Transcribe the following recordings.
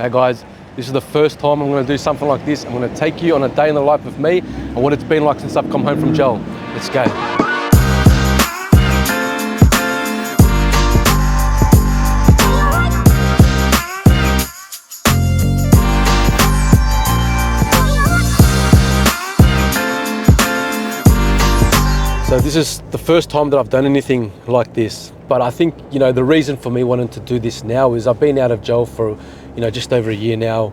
Hey guys, this is the first time I'm going to do something like this. I'm going to take you on a day in the life of me and what it's been like since I've come home from jail. Let's go. So this is the first time that I've done anything like this. But I think, the reason for me wanting to do this now is I've been out of jail for, just over a year now.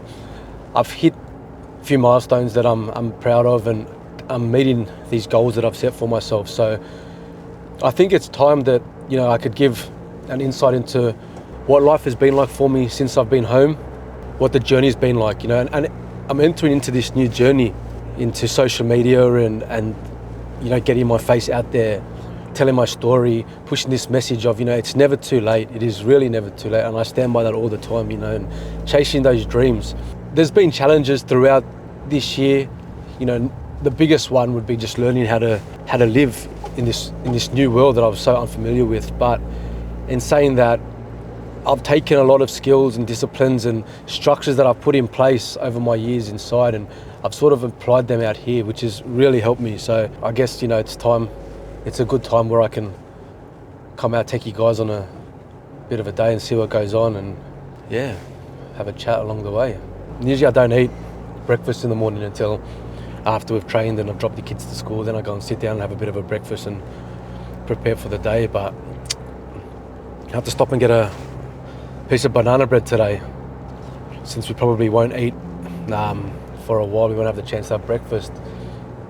I've hit a few milestones that I'm proud of, and I'm meeting these goals that I've set for myself. So I think it's time that, I could give an insight into what life has been like for me since I've been home, what the journey's been like, and I'm entering into this new journey into social media and getting my face out there, telling my story, pushing this message of, it's never too late. It is really never too late. And I stand by that all the time, and chasing those dreams. There's been challenges throughout this year. The biggest one would be just learning how to live in this new world that I was so unfamiliar with. But in saying that, I've taken a lot of skills and disciplines and structures that I've put in place over my years inside, and I've sort of applied them out here, which has really helped me. So I guess, it's a good time where I can come out, take you guys on a bit of a day and see what goes on, and have a chat along the way. Usually I don't eat breakfast in the morning until after we've trained and I've dropped the kids to school. Then I go and sit down and have a bit of a breakfast and prepare for the day. But I have to stop and get a piece of banana bread today, since we probably won't eat for a while. We won't have the chance to have breakfast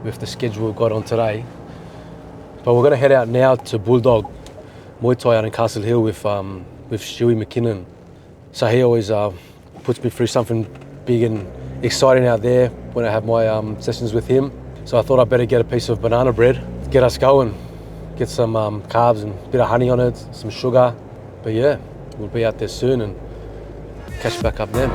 with the schedule we've got on today. But we're going to head out now to Bulldog Muay Thai out in Castle Hill with Stewie McKinnon. So he always puts me through something big and exciting out there when I have my sessions with him. So I thought I'd better get a piece of banana bread, get us going, get some carbs and a bit of honey on it, some sugar. But yeah, we'll be out there soon and catch you back up then.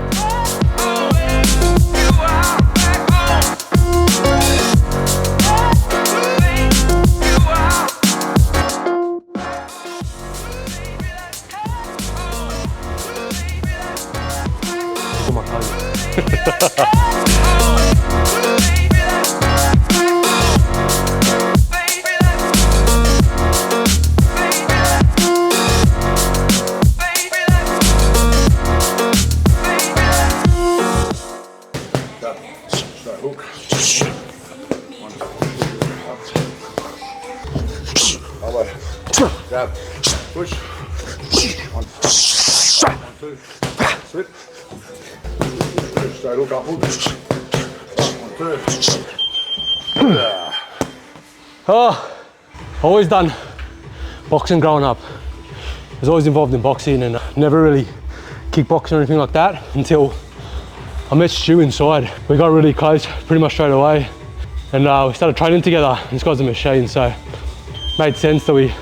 Grab, push, 1, 2, switch, straight hook up, 1, 2. Oh, always done boxing growing up. I was always involved in boxing and never really kickboxing or anything like that until I met Stu inside. We got really close pretty much straight away, and we started training together. This guy's a machine, so it made sense that we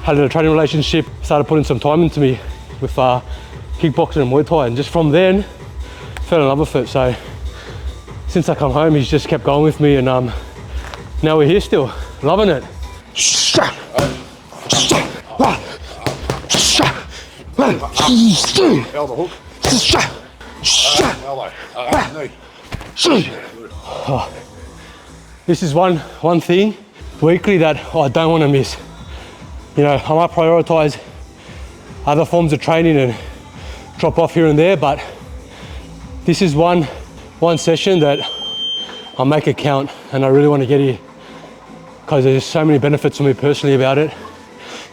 had a training relationship, started putting some time into me with kickboxing and Muay Thai, and just from then fell in love with it. So since I come home, he's just kept going with me, and now we're here still, loving it. Elbow hook. Elbow. Knee. Oh, this is one thing weekly that I don't want to miss. I might prioritise other forms of training and drop off here and there, but this is one session that I'll make it count, and I really want to get here because there's so many benefits for me personally about it.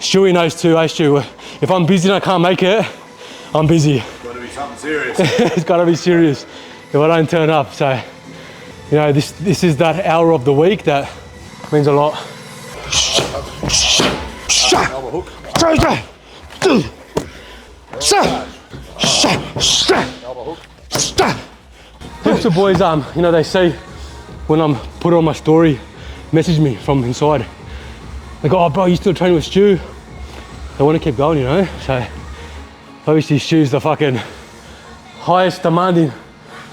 Stewie knows too, Stu? If I'm busy and I can't make it, I'm busy. It's got to be something serious. It's got to be serious if I don't turn up. So, this is that hour of the week that means a lot. Elbow hook. Elbow hook. Lots of boys, they say when I'm put on my story, message me from inside. They go, "Oh bro, you still training with Stu?" They want to keep going, So obviously Stu's the fucking highest demanding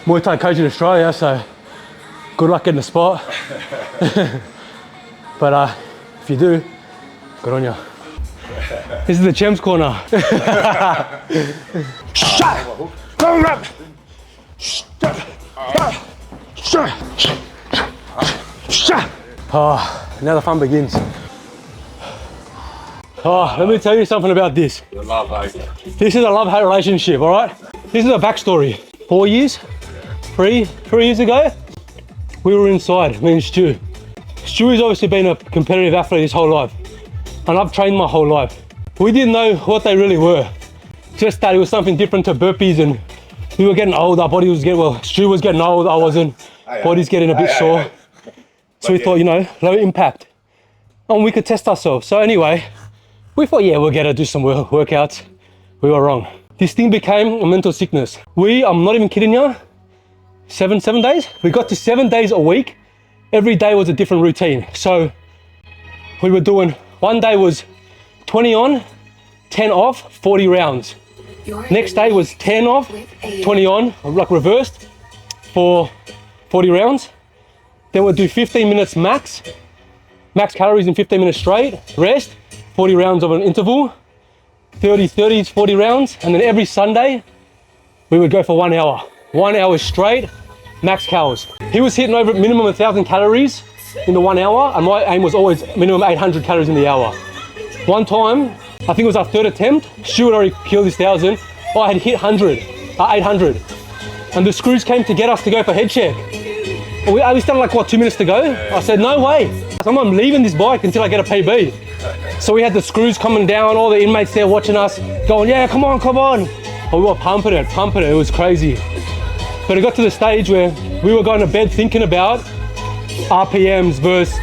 Muay Thai coach in Australia, so good luck getting a spot. But if you do, good on you. This is the Champs Corner. Shot! Go rap! Oh, now the fun begins. Oh, let me tell you something about this. The love-hate. This is a love-hate relationship, all right? This is a backstory. 4 years, three years ago, we were inside, me and Stu. Stu has obviously been a competitive athlete his whole life, and I've trained my whole life. We didn't know what they really were. Just that it was something different to burpees, and we were getting old, our body was getting, well, Stu was getting old, I wasn't. Body's getting a bit sore. So we thought, you know, low impact. And we could test ourselves. So anyway, we thought, yeah, we'll get to do some workouts. We were wrong. This thing became a mental sickness. I'm not even kidding you, seven days? We got to 7 days a week. Every day was a different routine. So we were doing, one day was 20 on, 10 off, 40 rounds. Next day was 10 off, 20 on, like reversed for 40 rounds. Then we'll do 15 minutes max calories in 15 minutes straight, rest, 40 rounds of an interval, 30, 40 rounds. And then every Sunday, we would go for 1 hour. 1 hour straight, max calories. He was hitting over minimum 1,000 calories in the 1 hour, and my aim was always minimum 800 calories in the hour. One time, I think it was our third attempt, Stu had already killed his 1,000. I had hit 800. And the screws came to get us to go for head check. We still had like, what, 2 minutes to go? I said, no way. I'm not leaving this bike until I get a PB. So we had the screws coming down, all the inmates there watching us, going, yeah, come on. And we were pumping it. It was crazy. But it got to the stage where we were going to bed thinking about RPMs versus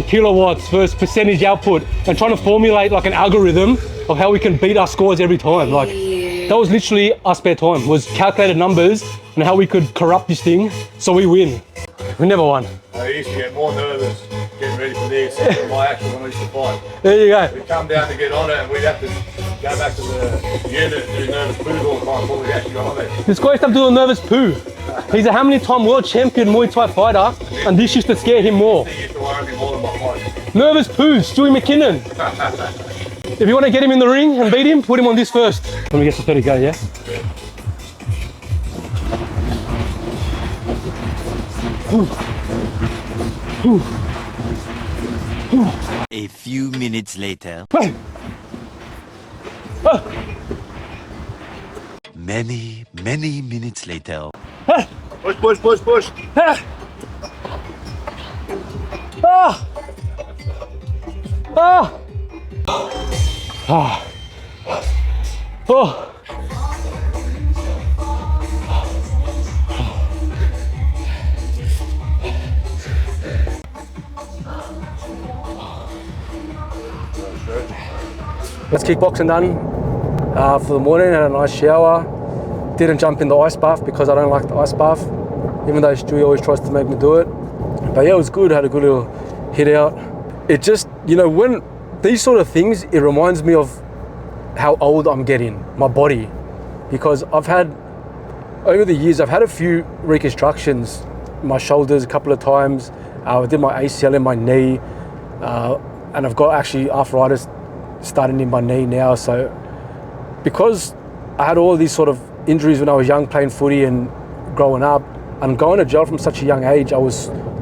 kilowatts versus percentage output, and trying to formulate like an algorithm of how we can beat our scores every time. Like, that was literally our spare time, was calculated numbers and how we could corrupt this thing so we win. We never won. I used to get more nervous getting ready for this than my actual when I used to fight. There you go. We'd come down to get on it, and we'd have to go back to the unit and do nervous poo all the time before we actually got on there. This guy used to do a nervous poo. He's a how many time world champion Muay Thai fighter, and this used to scare him more. He used to worry me more than my fight. Nervous poo, Stewie McKinnon. If you want to get him in the ring and beat him, put him on this first. Let me get to 30 go, yeah? A few minutes later. Many minutes later. Push. Oh. That's kickboxing done for the morning. Had a nice shower. Didn't jump in the ice bath because I don't like the ice bath, even though Stewie always tries to make me do it. But yeah, it was good. Had a good little hit out. It just, you know, when these sort of things, it reminds me of how old I'm getting, my body, because over the years, I've had a few reconstructions, my shoulders a couple of times. I did my ACL in my knee, and I've got actually arthritis starting in my knee now. So because I had all these sort of injuries when I was young, playing footy and growing up, and going to jail from such a young age,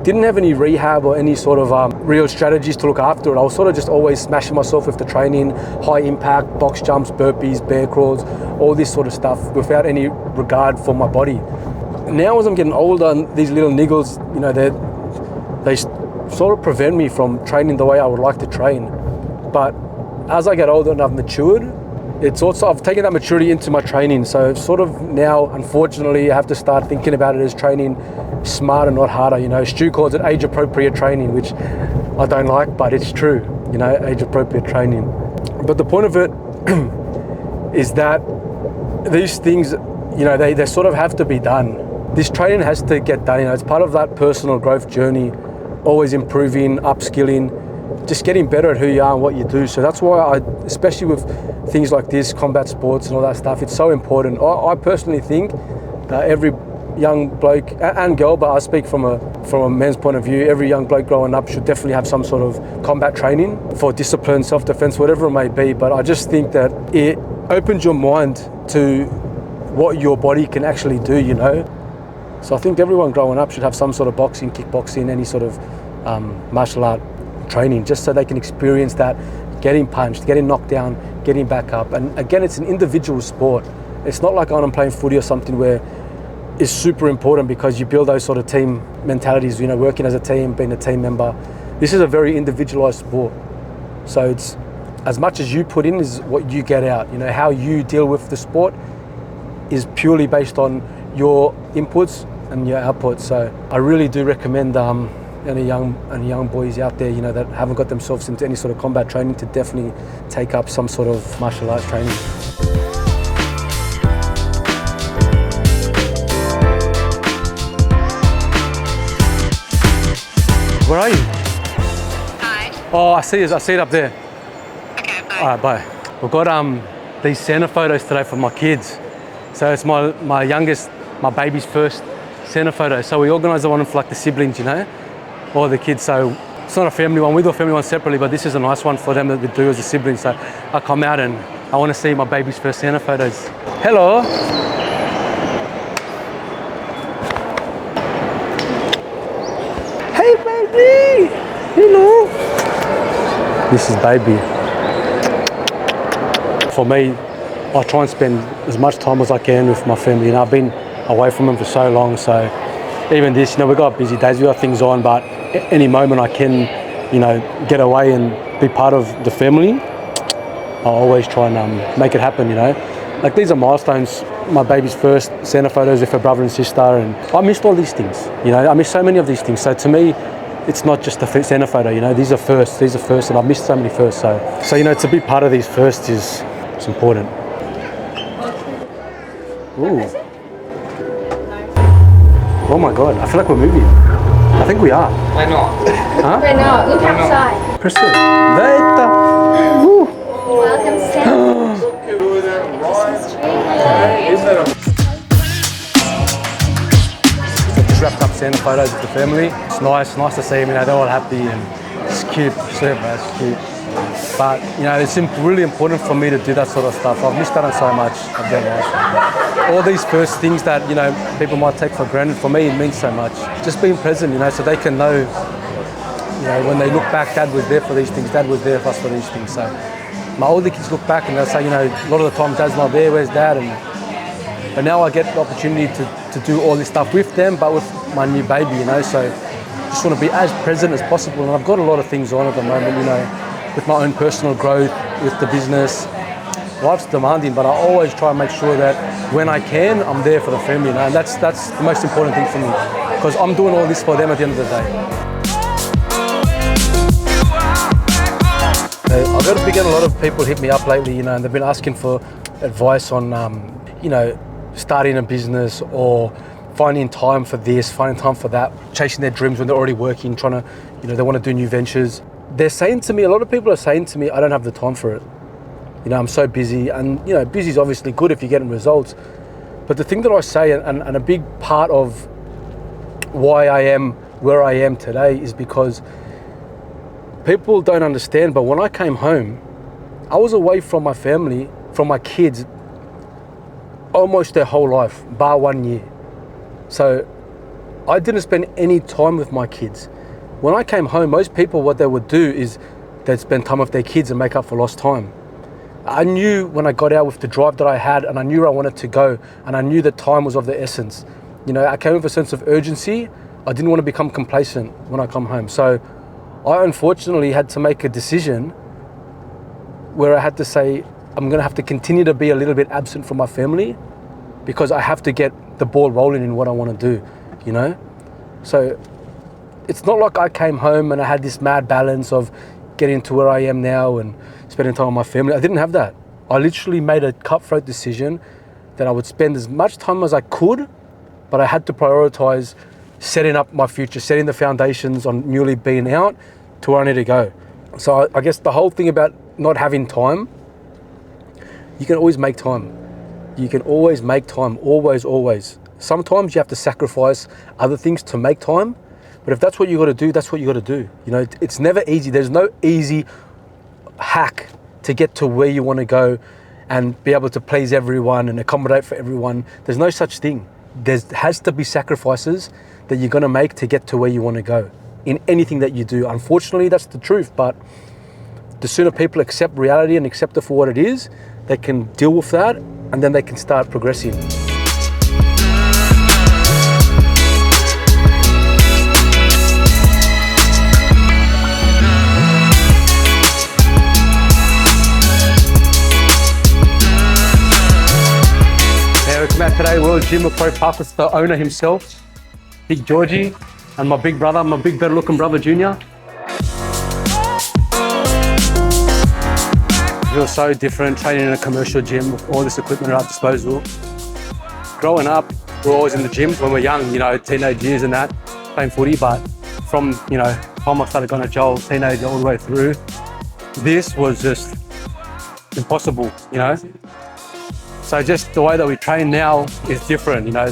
didn't have any rehab or any sort of real strategies to look after it. I was sort of just always smashing myself with the training, high impact, box jumps, burpees, bear crawls, all this sort of stuff without any regard for my body. Now as I'm getting older, and these little niggles, you know, they sort of prevent me from training the way I would like to train. But as I get older and I've matured, I've taken that maturity into my training. So sort of now, unfortunately, I have to start thinking about it as training smarter, not harder. You know, Stu calls it age-appropriate training, which I don't like, but it's true, you know, age-appropriate training. But the point of it is that these things, you know, they sort of have to be done. This training has to get done. You know, it's part of that personal growth journey, always improving, upskilling, just getting better at who you are and what you do. So that's why especially with things like this, combat sports and all that stuff, it's so important. I personally think that every young bloke and girl, but I speak from a men's point of view, every young bloke growing up should definitely have some sort of combat training for discipline, self-defense, whatever it may be. But I just think that it opens your mind to what your body can actually do, you know. So I think everyone growing up should have some sort of boxing, kickboxing, any sort of martial art training, just so they can experience that, getting punched, getting knocked down, getting back up. And again, it's an individual sport. It's not like I'm playing footy or something where it's super important because you build those sort of team mentalities, you know, working as a team, being a team member. This is a very individualized sport. So it's as much as you put in is what you get out. You know, how you deal with the sport is purely based on your inputs and your outputs. So I really do recommend any young boys out there, you know, that haven't got themselves into any sort of combat training to definitely take up some sort of martial arts training. Where are you? Hi. Oh, I see it up there. Okay, bye. All right, bye. We've got these Santa photos today for my kids. So it's my youngest, my baby's first Santa photo. So we organised the one for like the siblings, you know, all the kids. So it's not a family one. We do a family one separately, but this is a nice one for them that we do as a sibling. So I come out and I want to see my baby's first Santa photos. Hello. Hey, baby. Hello. This is baby. For me, I try and spend as much time as I can with my family. You know, I've been away from them for so long, so even this, you know, we've got busy days, we've got things on, but any moment I can, you know, get away and be part of the family, I always try and make it happen, you know. Like these are milestones, my baby's first Santa photos with her brother and sister, and I missed all these things, you know, I missed so many of these things. So to me, it's not just a Santa photo, you know, these are firsts, and I've missed so many firsts. So you know, to be part of these firsts it's important. Ooh. Oh my God, I feel like we're moving. I think we are. I know. Huh? We're not. Look outside. Perfetto. Woo. Welcome, Santa. So just wrapped up Santa photos with the family. It's nice to see them, you know, they're all happy and it's cute. It's cute. But, you know, it's really important for me to do that sort of stuff. I've missed out on so much of their life. All these first things that, you know, people might take for granted, for me, it means so much. Just being present, you know, so they can know, you know, when they look back, Dad was there for these things, Dad was there for us for these things. So my older kids look back and they'll say, you know, a lot of the time Dad's not there, where's Dad? But now I get the opportunity to do all this stuff with them, but with my new baby, you know, so just want to be as present as possible. And I've got a lot of things on at the moment, you know, with my own personal growth, with the business. Life's demanding, but I always try and make sure that when I can, I'm there for the family, you know, and that's the most important thing for me, because I'm doing all this for them at the end of the day. I've got to begin, a lot of people hit me up lately, you know, and they've been asking for advice on, you know, starting a business or finding time for this, finding time for that, chasing their dreams when they're already working, trying to, you know, they want to do new ventures. They're saying to me, a lot of people are saying to me, I don't have the time for it. You know, I'm so busy, and you know, busy is obviously good if you're getting results. But the thing that I say, and a big part of why I am where I am today is because people don't understand, but when I came home, I was away from my family, from my kids, almost their whole life, bar 1 year. So I didn't spend any time with my kids. When I came home, most people, what they would do is they'd spend time with their kids and make up for lost time. I knew when I got out with the drive that I had, and I knew where I wanted to go, and I knew that time was of the essence. You know, I came with a sense of urgency. I didn't want to become complacent when I come home. So I unfortunately had to make a decision where I had to say, I'm going to have to continue to be a little bit absent from my family because I have to get the ball rolling in what I want to do, you know? So it's not like I came home and I had this mad balance of getting to where I am now and spending time with my family. I didn't have that. I literally made a cutthroat decision that I would spend as much time as I could, but I had to prioritize setting up my future, setting the foundations on newly being out to where I need to go. So I guess the whole thing about not having time, you can always make time. You can always make time, always. Sometimes you have to sacrifice other things to make time, but if that's what you got to do, that's what you got to do. You know, it's never easy. There's no easy hack to get to where you want to go and be able to please everyone and accommodate for everyone. There's no such thing. there has to be sacrifices that you're going to make to get to where you want to go in anything that you do. Unfortunately, that's the truth, but the sooner people accept reality and accept it for what it is, they can deal with that, and then they can start progressing. We come out today, World Gym of Pro Park with the owner himself, Big Georgie, and my big brother, my big better looking brother, Junior. It was so different training in a commercial gym with all this equipment at our disposal. Growing up, we're always in the gym when we're young, you know, teenage years and that, playing footy, but from, you know, time I started going to Joel, teenager all the way through, this was just impossible, you know? So just the way that we train now is different, you know,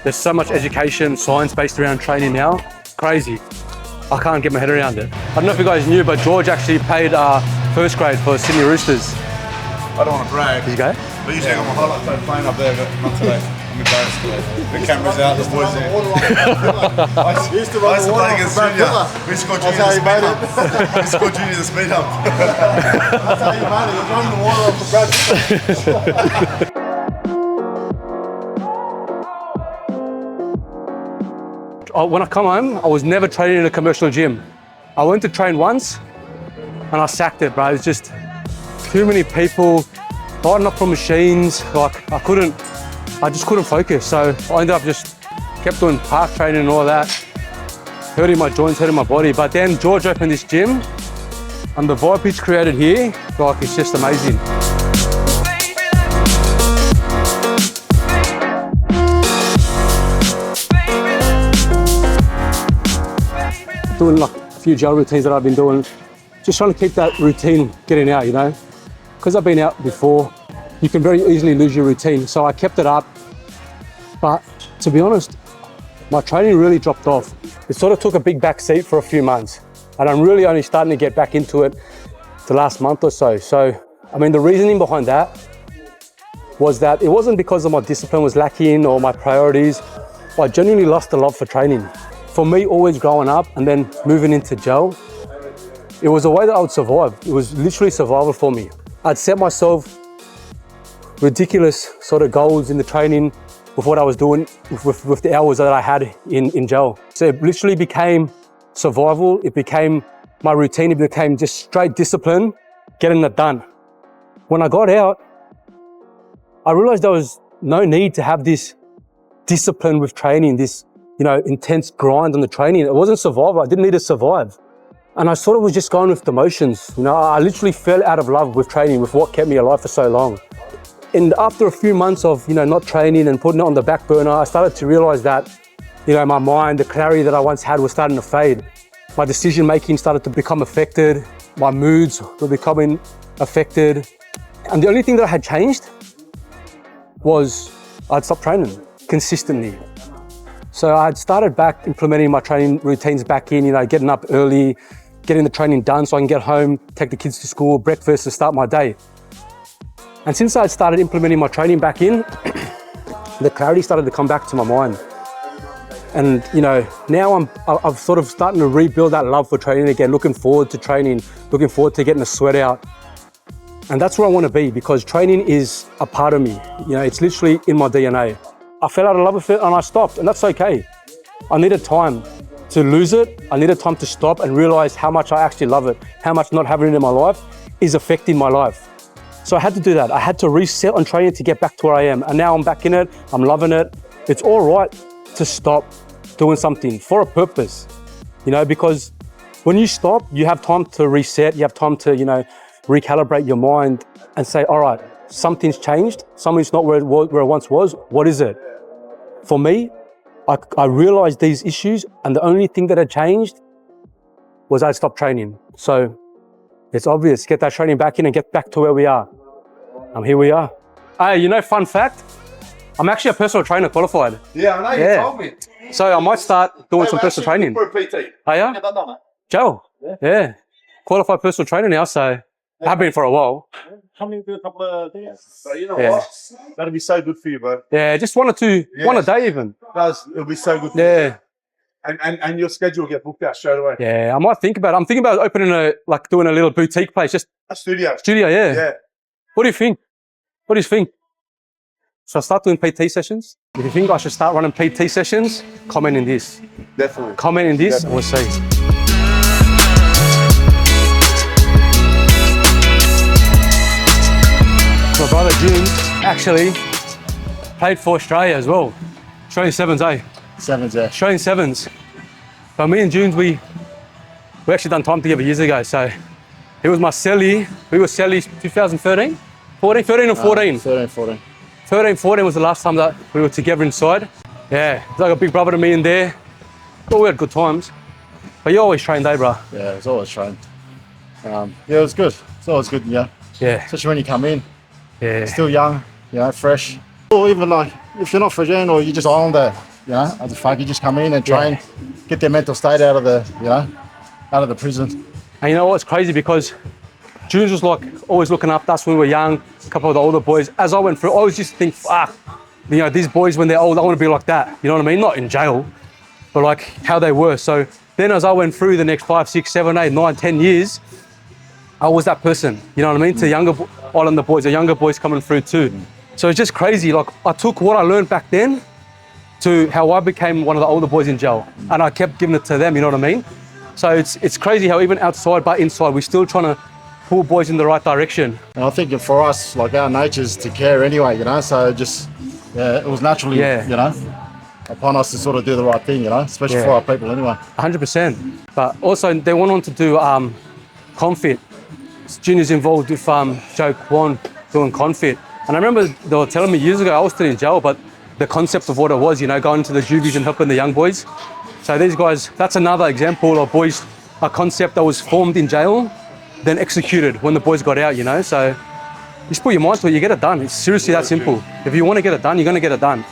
there's so much education, science based around training now, it's crazy. I can't get my head around it. I don't know if you guys knew, but George actually played first grade for Sydney Roosters. I don't want to brag. Did you go? But usually I'm a highlight tape playing up there, but not today. I'm embarrassed today. The camera's out, the boys there. I used to play against Junior. We scored Junior the speed hump. We scored Junior the speed hump. That's how you made it. You're running the water off the Brad. When I come home, I was never training in a commercial gym. I went to train once and I sacked it, bro. It was just too many people, lighting up from machines. Like I just couldn't focus. So I ended up just kept doing park training and all that, hurting my joints, hurting my body. But then George opened this gym and the vibe he's created here, like it's just amazing. Doing like a few gel routines that I've been doing, just trying to keep that routine getting out, you know? Because I've been out before, you can very easily lose your routine. So I kept it up, but to be honest, my training really dropped off. It sort of took a big back seat for a few months, and I'm really only starting to get back into it the last month or so. So, I mean, the reasoning behind that was that it wasn't because of my discipline was lacking or my priorities. I genuinely lost the love for training. For me, always growing up and then moving into gel, it was a way that I would survive. It was literally survival for me. I'd set myself ridiculous sort of goals in the training with what I was doing, with the hours that I had in gel. So it literally became survival. It became my routine. It became just straight discipline, getting it done. When I got out, I realized there was no need to have this discipline with training, this, you know, intense grind on the training. It wasn't survival. I didn't need to survive. And I sort of was just going with the motions. You know, I literally fell out of love with training, with what kept me alive for so long. And after a few months of, you know, not training and putting it on the back burner, I started to realize that, you know, my mind, the clarity that I once had was starting to fade. My decision making started to become affected. My moods were becoming affected. And the only thing that had changed was I'd stopped training consistently. So I had started back implementing my training routines back in, you know, getting up early, getting the training done so I can get home, take the kids to school, breakfast, and start my day. And since I had started implementing my training back in, the clarity started to come back to my mind. And, you know, now I'm sort of starting to rebuild that love for training again, looking forward to training, looking forward to getting the sweat out. And that's where I want to be, because training is a part of me. You know, it's literally in my DNA. I fell out of love with it and I stopped, and that's okay. I needed time to lose it. I needed time to stop and realize how much I actually love it, how much not having it in my life is affecting my life. So I had to do that. I had to reset on training to get back to where I am. And now I'm back in it, I'm loving it. It's all right to stop doing something for a purpose, you know, because when you stop, you have time to reset, you have time to, you know, recalibrate your mind and say, all right, something's changed, something's not where it once was, what is it? For me, I realized these issues, and the only thing that had changed was I stopped training. So it's obvious, get that training back in and get back to where we are. And here we are. Hey, you know, fun fact, I'm actually a personal trainer qualified. Yeah, I know, you told me. So I might start doing some personal training. For a PT. Oh yeah? Joe? Yeah. Qualified personal trainer now, so I have been for a while. come and do a couple of things. So you know Yeah. what? That'll be so good for you, bro. Yeah, just one or two, one a day even. It'll be so good for you. Yeah. And your schedule will get booked out straight away. Yeah, I might think about it. I'm thinking about opening doing a little boutique place, just A studio. studio, yeah. Yeah. What do you think? What do you think? Should I start doing PT sessions? If you think I should start running PT sessions, comment in this. Definitely. Comment in this, and we'll see. My brother June actually played for Australia as well. Australian Sevens, eh? Sevens, yeah. Australian Sevens. But me and Junes, we actually done time together years ago. So he was my celly. We were cellies 2013, 13 or 14. 13, 14. 13, 14 was the last time that we were together inside. Yeah, it's like a big brother to me in there. But we had good times. But you always trained, eh, bro? Yeah, it was always trained. Yeah, it was good. It's always good, yeah. Yeah, Especially when you come in, yeah. still young, you know, fresh. Or even like, if you're not fresh in or you just on there, you know, as a fuck, you just come in and train, get their mental state out of the, you know, out of the prison. And you know what's crazy, because Junes was like always looking up to us when we were young, a couple of the older boys. As I went through, I always used to think, fuck, you know, these boys when they're old, I want to be like that. You know what I mean? Not in jail, but like how they were. So then as I went through the next 5, 6, 7, 8, 9, 10 years, I was that person. You know what I mean? To younger Islander boys, the younger boys coming through too. So it's just crazy. Like I took what I learned back then to how I became one of the older boys in jail, and I kept giving it to them. You know what I mean? So it's crazy how even outside but inside, we're still trying to pull boys in the right direction. And I think for us, like our nature is to care anyway, you know, so just, yeah, it was naturally, you know, upon us to sort of do the right thing, you know, especially for our people anyway. 100%. But also they went on to do confit. Junior's involved with Joe Kwan doing confit. And I remember they were telling me years ago, I was still in jail, but the concept of what it was, you know, going to the juvies and helping the young boys. So these guys, that's another example of boys, a concept that was formed in jail, then executed when the boys got out, you know. So just put your mind to it, you get it done. It's seriously that simple. If you want to get it done, you're going to get it done.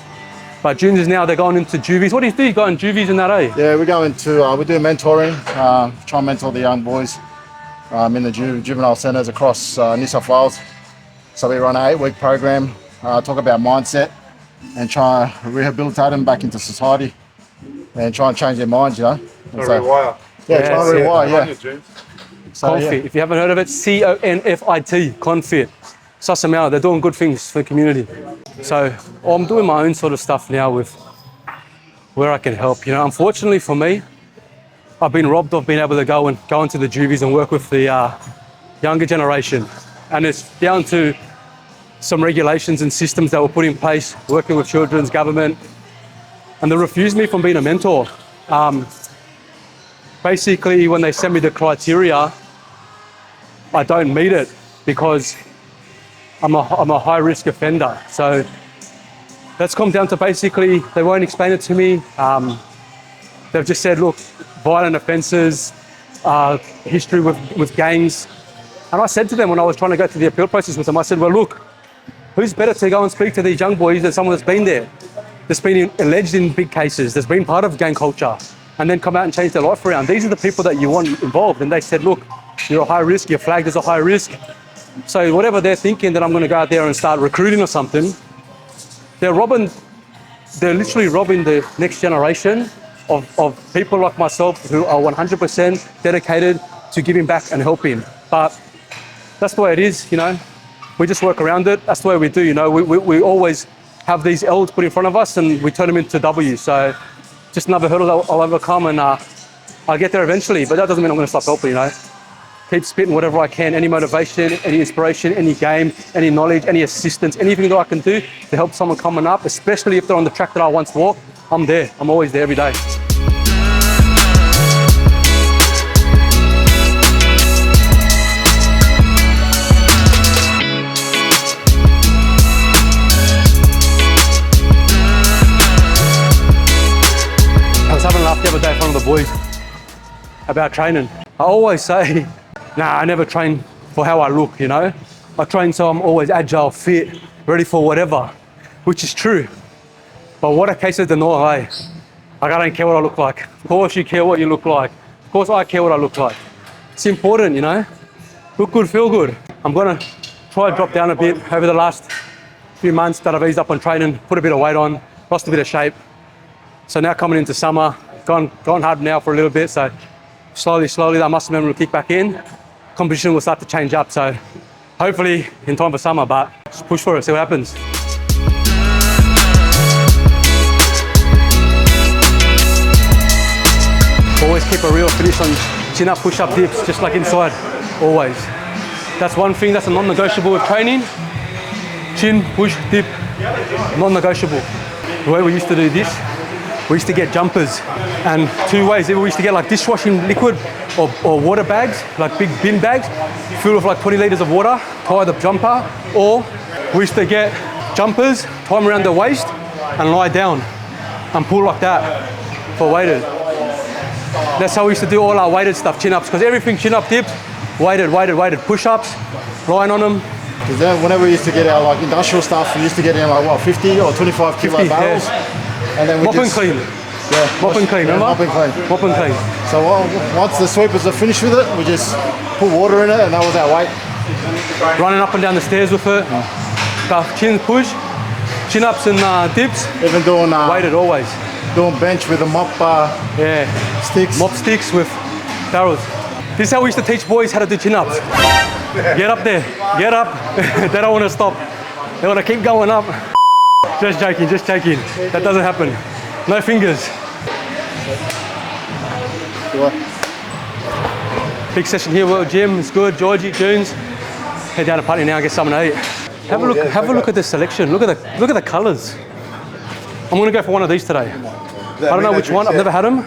But juniors now, they're going into juvies. What do you do? You go in juvies and that, eh? Yeah, we go into, we do mentoring, try and mentor the young boys in the juvenile centres across New South Wales. So we run an 8-week program, talk about mindset and try and rehabilitate them back into society and try and change their minds, you know. Rewire. Yeah, try and rewire, yeah. So, Confit. If you haven't heard of it, CONFIT, Confit. Suss them out. They're doing good things for the community. So I'm doing my own sort of stuff now with where I can help. You know, unfortunately for me, I've been robbed of being able to go into the juvies and work with the younger generation. And it's down to some regulations and systems that were put in place, working with children's government, and they refused me from being a mentor. Basically, when they send me the criteria, I don't meet it because I'm a high-risk offender. So that's come down to basically, they won't explain it to me. They've just said, look, violent offences, history with gangs. And I said to them when I was trying to go through the appeal process with them, I said, well, look, who's better to go and speak to these young boys than someone that's been there, that's been alleged in big cases, that's been part of gang culture, and then come out and change their life around. These are the people that you want involved. And they said, look, you're a high risk, you're flagged as a high risk. So whatever they're thinking that I'm going to go out there and start recruiting or something, they're literally robbing the next generation of people like myself who are 100% dedicated to giving back and helping. But that's the way it is, you know. We just work around it. That's the way we do, you know. We always have these L's put in front of us and we turn them into W's. So just another hurdle I'll overcome, and I'll get there eventually. But that doesn't mean I'm going to stop helping, you know. Keep spitting whatever I can, any motivation, any inspiration, any game, any knowledge, any assistance, anything that I can do to help someone coming up, especially if they're on the track that I once walked. I'm there. I'm always there every day. I was having a laugh the other day in front of the boys about training. I always say, nah, I never train for how I look, you know. I train so I'm always agile, fit, ready for whatever, which is true. But what a case of denial, eh? Like, I don't care what I look like. Of course you care what you look like. Of course I care what I look like. It's important, you know. Look good, feel good. I'm gonna tried to drop down a bit over the last few months that I've eased up on training, put a bit of weight on, lost a bit of shape. So now coming into summer, gone hard now for a little bit. So slowly, that muscle memory will kick back in. Competition will start to change up. So hopefully in time for summer, but just push for it, see what happens. Always keep a real finish on chin-up, push-up dips, just like inside, always. That's one thing that's a non-negotiable with training. Chin, push, dip, non-negotiable. The way we used to do this, we used to get jumpers, and two ways. Either we used to get like dishwashing liquid or water bags, like big bin bags, filled with like 20 litres of water, tie the jumper, or we used to get jumpers, tie them around the waist, and lie down and pull like that for weighted. That's how we used to do all our weighted stuff, chin-ups, because everything chin-up dips, weighted, push-ups, lying on them. Because then whenever we used to get our like industrial stuff, we used to get in like what, 50 or 25 kilo 50, barrels, yeah. and then we Mop and clean. Yeah, Mop and clean, remember? Mop and clean. Mop and clean. So once the sweepers are finished with it, we just put water in it, and that was our weight. Running up and down the stairs with it. Chin push, chin-ups and dips. Even doing Weighted always. doing bench with the mop sticks. Mop sticks with barrels. This is how we used to teach boys how to do chin-ups. Get up there, get up. They don't want to stop. They want to keep going up. Just joking. That doesn't happen. No fingers. Big session here, World Gym. It's good. Georgie, Junes. Head down to party now and get something to eat. Have a look at the selection. Look at the colours. I'm gonna go for one of these today. I don't know which one. I've never had them.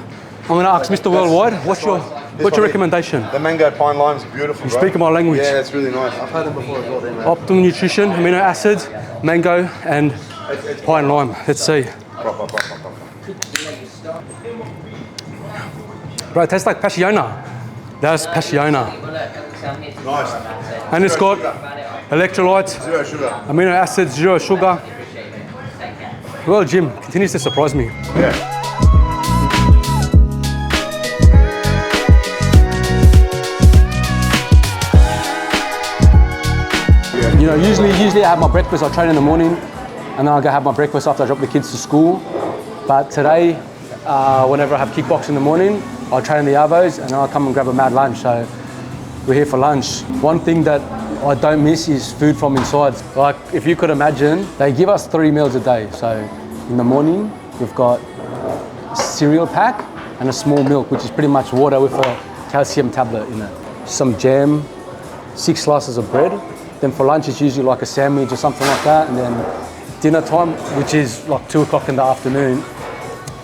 I'm gonna ask Mr. Worldwide. What's your recommendation? The mango pine limes are beautiful. You speak my language. Yeah, it's really nice. I've had them before as well. Optimum nutrition, amino acids, mango, and pine lime. Let's see. Bro, it tastes like passiona. That's passiona. Nice. And it's got electrolytes, Zero sugar. amino acids, 0 sugar. Well, Jim continues to surprise me. Yeah. You know, usually I have my breakfast, I train in the morning, and then I'll go have my breakfast after I drop the kids to school. But today, whenever I have kickbox in the morning, I'll train in the Arvos, and then I'll come and grab a mad lunch. So we're here for lunch. One thing that I don't miss is food from inside. Like, if you could imagine, they give us 3 meals a day. So in the morning, we've got a cereal pack and a small milk, which is pretty much water with a calcium tablet in it. Some jam, 6 slices of bread. Then for lunch, it's usually like a sandwich or something like that. And then dinner time, which is like 2 o'clock in the afternoon,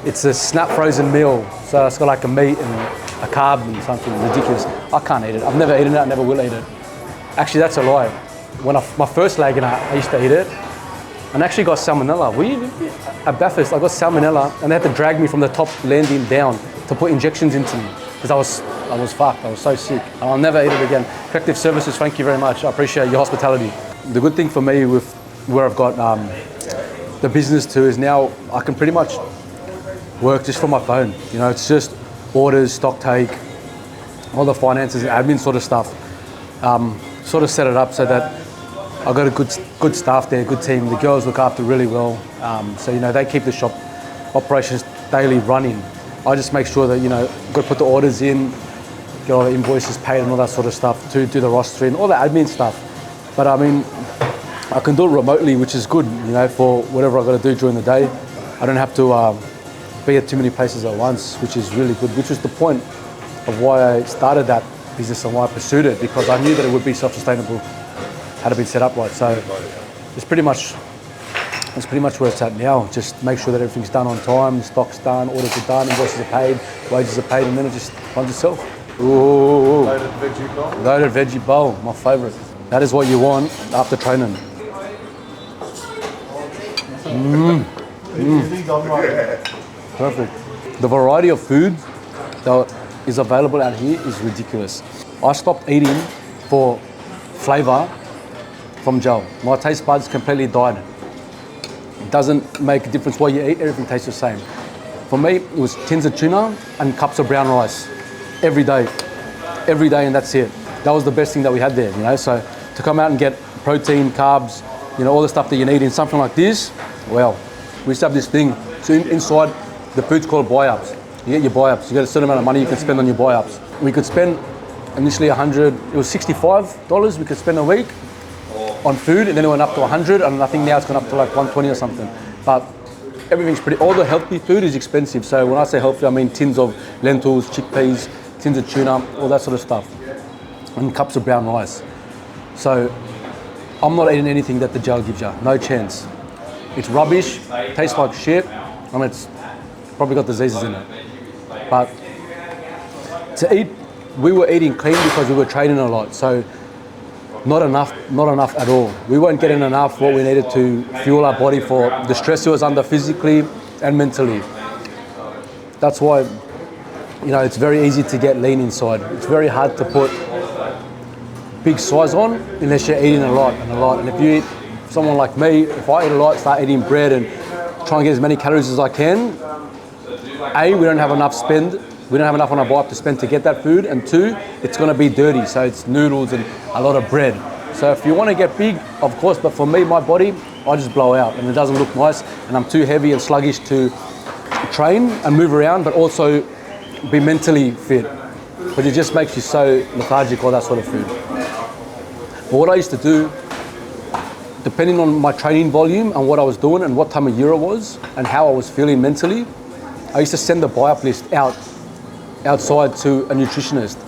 it's a snap frozen meal. So it's got like a meat and a carb and something ridiculous. I can't eat it. I've never eaten it. I never will eat it. Actually, that's a lie. When my first leg, I used to eat it, and I actually got salmonella. At Bathurst, I got salmonella, and they had to drag me from the top landing down to put injections into me because I was fucked. I was so sick. And I'll never eat it again. Effective Services, thank you very much. I appreciate your hospitality. The good thing for me with where I've got the business too is now I can pretty much work just from my phone. You know, it's just orders, stock take, all the finances and admin sort of stuff. Sort of set it up so that I've got a good staff there, good team. The girls look after really well. So, you know, they keep the shop operations daily running. I just make sure that, you know, got to put the orders in, get all the invoices paid and all that sort of stuff, to do the rostering, all the admin stuff. But I mean, I can do it remotely, which is good, you know, for whatever I've got to do during the day. I don't have to be at too many places at once, which is really good, which was the point of why I started that business and why I pursued it, because I knew that it would be self-sustainable had it been set up right. So it's pretty much where it's at now. Just make sure that everything's done on time, stock's done, orders are done, invoices are paid, wages are paid, and then it just runs itself. Ooh, Loaded veggie bowl. loaded veggie bowl, my favourite. That is what you want after training. Perfect. The variety of food that is available out here is ridiculous. I stopped eating for flavour from Joe. My taste buds completely died. It doesn't make a difference what you eat, everything tastes the same. For me, it was tins of tuna and cups of brown rice every day, and that's it. That was the best thing that we had there, you know. So to come out and get protein, carbs, you know, all the stuff that you need in something like this. Well, we used to have this thing. So inside, the food's called buy-ups. You get your buy-ups. You get a certain amount of money you can spend on your buy-ups. We could spend initially it was $65 we could spend a week on food, and then it went up to 100, and I think now it's gone up to like 120 or something. But everything's all the healthy food is expensive. So when I say healthy, I mean tins of lentils, chickpeas, tins of tuna, all that sort of stuff, and cups of brown rice. So I'm not eating anything that the jail gives you, no chance. It's rubbish, tastes like shit, and it's probably got diseases in it. But to eat, we were eating clean because we were training a lot. So not enough at all. We weren't getting enough what we needed to fuel our body for the stress it was under physically and mentally. That's why, you know, it's very easy to get lean inside. It's very hard to put big size on unless you're eating a lot. And if you eat, someone like me, if I eat a lot, start eating bread and try and get as many calories as I can, A, we don't have enough on our bike to spend to get that food, and two, it's going to be dirty, so it's noodles and a lot of bread. So if you want to get big, of course, but for me, my body, I just blow out and it doesn't look nice, and I'm too heavy and sluggish to train and move around, but also be mentally fit, because it just makes you so lethargic, all that sort of food. But what I used to do, depending on my training volume and what I was doing and what time of year it was and how I was feeling mentally, I used to send the buy-up list outside to a nutritionist,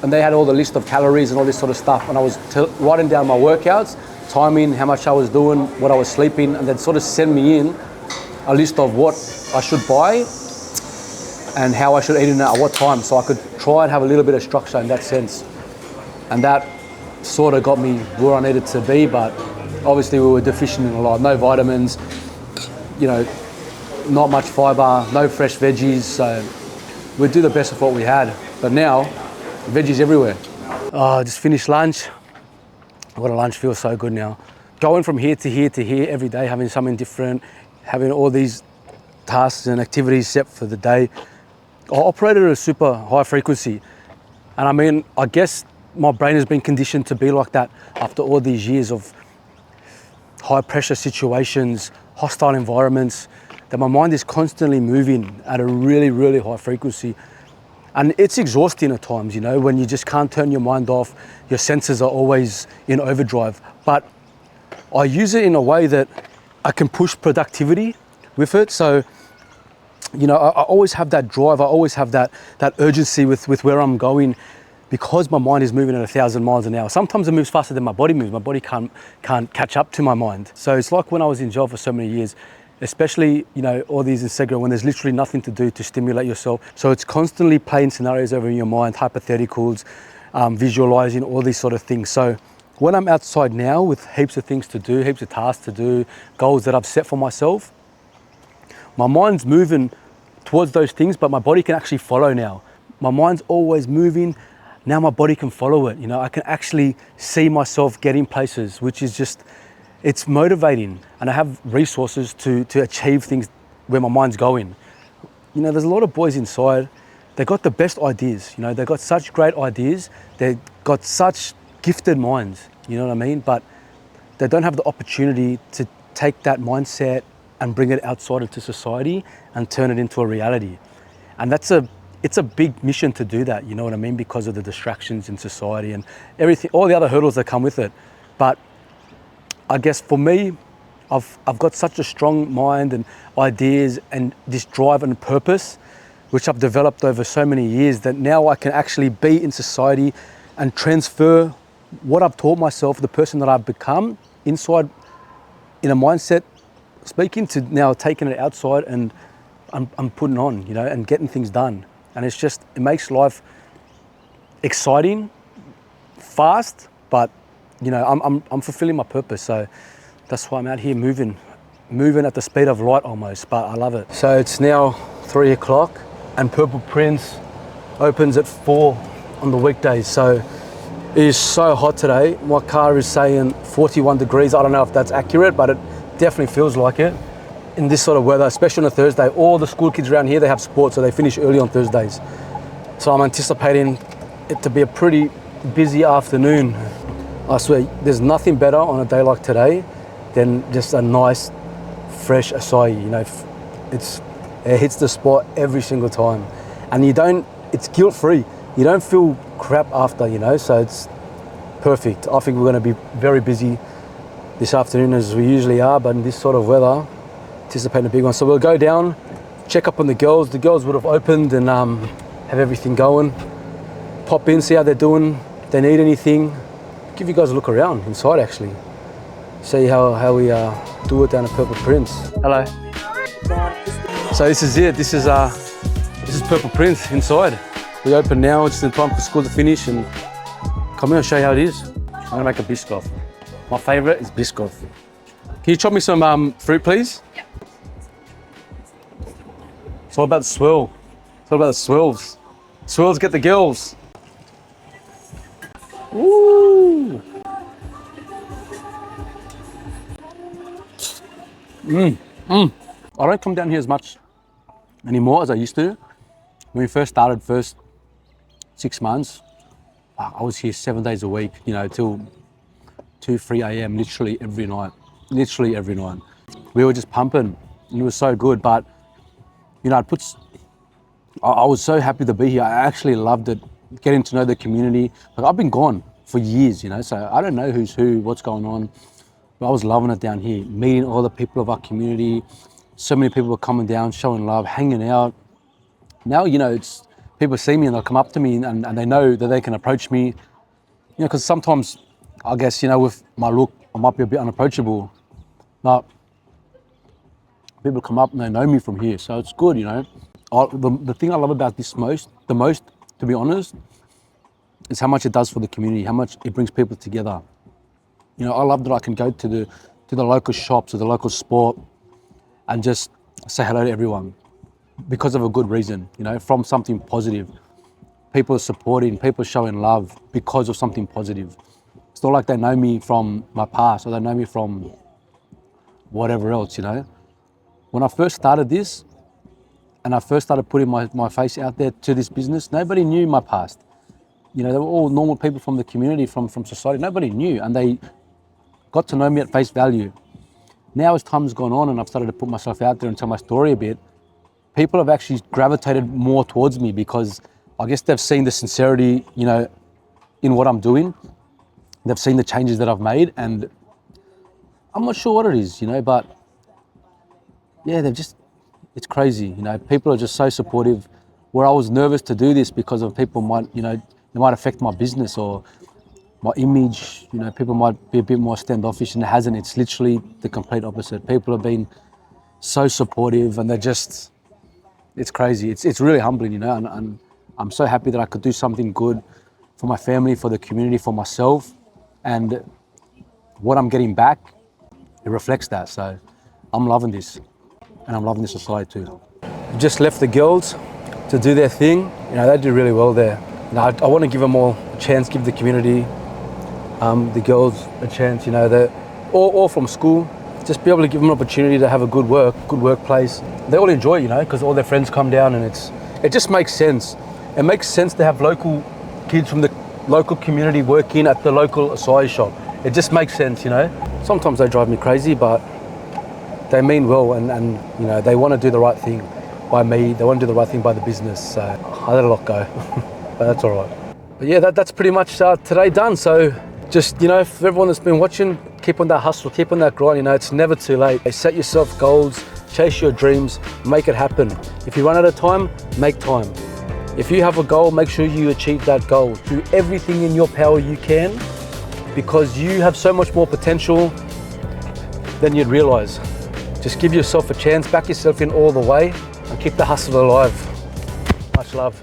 and they had all the list of calories and all this sort of stuff, and I was writing down my workouts, timing, how much I was doing, what I was sleeping, and they'd sort of send me in a list of what I should buy and how I should eat it at what time, so I could try and have a little bit of structure in that sense. And that sort of got me where I needed to be, but obviously we were deficient in a lot. No vitamins, you know, not much fiber, no fresh veggies, so we'd do the best of what we had. But now, veggies everywhere. Oh, I just finished lunch. What a lunch feels so good now. Going from here to here to here every day, having something different, having all these tasks and activities set for the day. I operated at a super high frequency. And I mean, I guess my brain has been conditioned to be like that after all these years of high pressure situations, hostile environments, that my mind is constantly moving at a really, really high frequency. And it's exhausting at times, you know, when you just can't turn your mind off, your senses are always in overdrive. But I use it in a way that I can push productivity with it. So, you know, I always have that drive, I always have that urgency with where I'm going, because my mind is moving at 1,000 miles an hour. Sometimes it moves faster than my body moves. My body can't catch up to my mind. So it's like when I was in jail for so many years, especially, you know, all these in Segro, when there's literally nothing to do to stimulate yourself. So it's constantly playing scenarios over in your mind, hypotheticals, visualizing, all these sort of things. So when I'm outside now with heaps of things to do, heaps of tasks to do, goals that I've set for myself, my mind's moving towards those things, but my body can actually follow now. My mind's always moving. Now my body can follow it. You know, I can actually see myself getting places, which is just, it's motivating, and I have resources to achieve things where my mind's going. You know, there's a lot of boys inside, they got the best ideas, you know, they got such great ideas, they got such gifted minds, you know what I mean? But they don't have the opportunity to take that mindset and bring it outside into society and turn it into a reality. And it's a big mission to do that, you know what I mean? Because of the distractions in society and everything, all the other hurdles that come with it. But I guess for me, I've got such a strong mind and ideas and this drive and purpose, which I've developed over so many years, that now I can actually be in society and transfer what I've taught myself, the person that I've become inside in a mindset speaking, to now taking it outside and I'm putting on, you know, and getting things done. And it's just, it makes life exciting, fast, but you know, I'm fulfilling my purpose, so that's why I'm out here moving at the speed of light almost, but I love it. So it's now 3 o'clock and Purple Prince opens at 4 on the weekdays, so it is so hot today. My car is saying 41 degrees. I don't know if that's accurate, but it definitely feels like it. In this sort of weather, especially on a Thursday, all the school kids around here, they have sports, so they finish early on Thursdays. So I'm anticipating it to be a pretty busy afternoon. I swear, there's nothing better on a day like today than just a nice, fresh acai. You know, it hits the spot every single time, and it's guilt-free. You don't feel crap after, you know, so it's perfect. I think we're going to be very busy this afternoon as we usually are, but in this sort of weather, anticipating a big one. So we'll go down, check up on the girls. The girls would have opened and have everything going. Pop in, see how they're doing, if they need anything. Give you guys a look around inside actually. See how we do it down at Purple Prince. Hello. So this is it. This is Purple Prince inside. We open now. It's in time for school to finish, and come here, I'll show you how it is. I'm gonna make a biscoff. My favorite is biscoff. Can you chop me some fruit, please? Yep. It's all about the swirl. It's all about the swirls. Swirls get the girls. Woo! I don't come down here as much anymore as I used to. When we first started, first 6 months, I was here 7 days a week, you know, till 2, 3 a.m. literally every night. Literally every night. We were just pumping, and it was so good. But you know, I was so happy to be here. I actually loved it, getting to know the community. Like, I've been gone for years, you know, so I don't know who's who, what's going on. But I was loving it down here, meeting all the people of our community. So many people were coming down, showing love, hanging out. Now, you know, people see me and they'll come up to me and they know that they can approach me. You know, because sometimes, I guess, you know, with my look, I might be a bit unapproachable. But people come up and they know me from here, so it's good, you know. The thing I love about this the most, to be honest, is how much it does for the community, how much it brings people together. You know, I love that I can go to the local shops or the local sport and just say hello to everyone because of a good reason, you know, from something positive. People are supporting, people are showing love because of something positive. It's not like they know me from my past or they know me from whatever else, you know. When I first started this and I first started putting my face out there to this business, nobody knew my past. You know, they were all normal people from the community, from society. Nobody knew, and they got to know me at face value. Now, as time's gone on and I've started to put myself out there and tell my story a bit, people have actually gravitated more towards me because I guess they've seen the sincerity, you know, in what I'm doing. They've seen the changes that I've made, and I'm not sure what it is, you know, but yeah, it's crazy, you know. People are just so supportive. Where I was nervous to do this because of people might, you know, it might affect my business or my image, you know, people might be a bit more standoffish, and it hasn't. It's literally the complete opposite. People have been so supportive, and it's crazy. It's really humbling, you know, and I'm so happy that I could do something good for my family, for the community, for myself, and what I'm getting back, it reflects that. So I'm loving this, and I'm loving this society too. Just left the girls to do their thing. You know, they do really well there. You know, I want to give them all a chance, give the community, the girls a chance, you know, they're all from school. Just be able to give them an opportunity to have a good workplace. They all enjoy it, you know, because all their friends come down, and it just makes sense. It makes sense to have local kids from the local community working at the local acai shop. It just makes sense, you know. Sometimes they drive me crazy, but they mean well, and you know, they want to do the right thing by me. They want to do the right thing by the business. So I let a lot go, but that's all right. But yeah, that's pretty much today done. So just, you know, for everyone that's been watching, keep on that hustle, keep on that grind. You know, it's never too late. Set yourself goals, chase your dreams, make it happen. If you run out of time, make time. If you have a goal, make sure you achieve that goal. Do everything in your power you can, because you have so much more potential than you'd realize. Just give yourself a chance, back yourself in all the way, and keep the hustle alive. Much love.